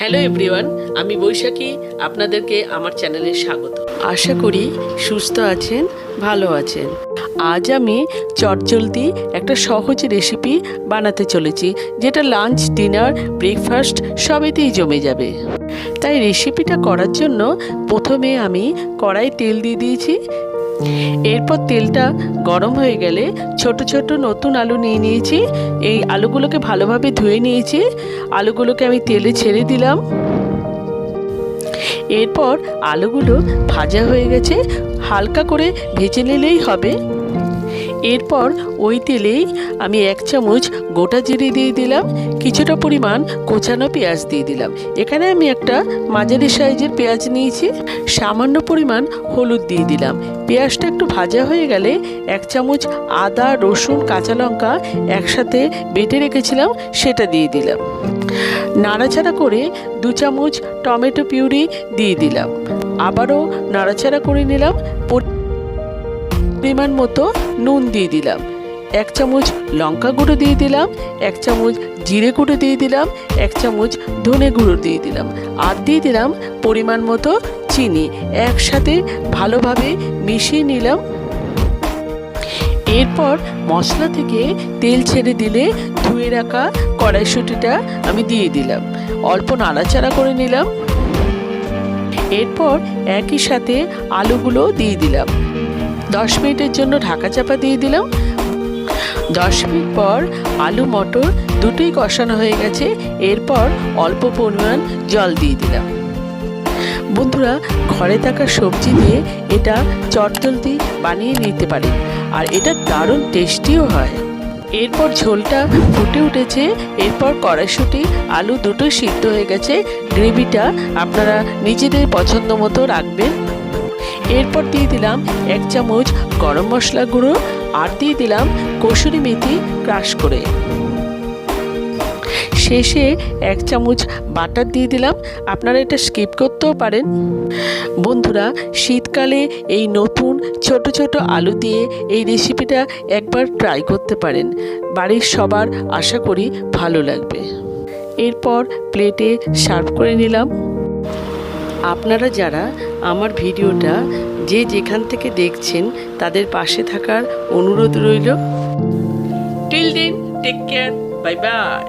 Hello everyone, আমি বৈশাখী। আপনাদেরকে আমার চ্যানেলে স্বাগত। আশা করি সুস্থ আছেন, ভালো আছেন। আজ আমি চটজলদি একটা সহজ রেসিপি বানাতে চলেছি, যেটা লাঞ্চ, ডিনার, ব্রেকফাস্ট সবেতেই জমে যাবে। তাই রেসিপিটা করার জন্য প্রথমে আমি কড়াই তেল দিয়ে দিয়েছি। এরপর তেলটা গরম হয়ে গেলে ছোট ছোট নতুন আলু নিয়ে নিয়েছি। এই আলুগুলোকে ভালোভাবে ধুয়ে নিয়েছি। আলুগুলোকে আমি তেলে ছেড়ে দিলাম। এরপর আলুগুলো ভাজা হয়ে গেছে, হালকা করে ভেজে নিলেই হবে। এরপর ওই তেলেই আমি 1 চামচ গোটা জিরে দিয়ে দিলাম, কিছুটা পরিমাণ কোচানো পেঁয়াজ দিয়ে দিলাম। এখানে আমি একটা মাঝারি সাইজের পেঁয়াজ নিয়েছি। সামান্য পরিমাণ হলুদ দিয়ে দিলাম। পেঁয়াজটা একটু ভাজা হয়ে গেলে 1 চামচ আদা, রসুন, কাঁচা লঙ্কা একসাথে বেটে রেখেছিলাম, সেটা দিয়ে দিলাম। নাড়াচাড়া করে 2 চামচ টমেটো পিউরি দিয়ে দিলাম। আবারও নাড়াচাড়া করে নিলাম। পরিমাণ মতো নুন দিয়ে দিলাম। 1 চামচ লঙ্কা গুঁড়ো দিয়ে দিলাম। 1 চামচ জিরে গুঁড়ো দিয়ে দিলাম। 1 চামচ ধনে গুঁড়ো দিয়ে দিলাম। আর দিয়ে দিলাম পরিমাণ মতো চিনি। একসাথে ভালোভাবে মিশিয়ে নিলাম। এরপর মশলা থেকে তেল ছেড়ে দিলে ধুয়ে রাখা কড়াইশুঁটিটা আমি দিয়ে দিলাম। অল্প নাড়াচাড়া করে নিলাম। এরপর একই সাথে আলুগুলো দিয়ে দিলাম। 10 মিনিটের জন্য ঢাকা চাপা দিয়ে দিলাম। 10 মিনিট পর আলু মটর দুটোই কষানো হয়ে গেছে। এরপর অল্প পরিমাণ জল দিয়ে দিলাম। বন্ধুরা, ঘরে থাকা সবজি দিয়ে এটা চটজলদি বানিয়ে নিতে পারে, আর এটা দারুণ টেস্টিও হয়। এরপর ঝোলটা ফুটে উঠেছে। এরপর কড়াইশুঁটি, আলু দুটোই সিদ্ধ হয়ে গেছে। গ্রেভিটা আপনারা নিজেদের পছন্দ মতো রাখবেন। এরপর দিয়ে দিলাম 1 চামচ গরম মশলা গুঁড়ো, আর দিয়ে দিলাম কসুরি মেথি ক্রাশ করে। শেষে 1 চামচ বাটার দিয়ে দিলাম। আপনারা এটা স্কিপ করতেও পারেন। বন্ধুরা, শীতকালে এই নতুন ছোট ছোট আলু দিয়ে এই রেসিপিটা একবার ট্রাই করতে পারেন। বাড়ির সবার আশা করি ভালো লাগবে। এরপর প্লেটে সার্ভ করে নিলাম। আপনারা যারা আমার ভিডিওটা যে যেখান থেকে দেখছেন তাদের পাশে থাকার অনুরোধ রইল। Till then, take care, bye by.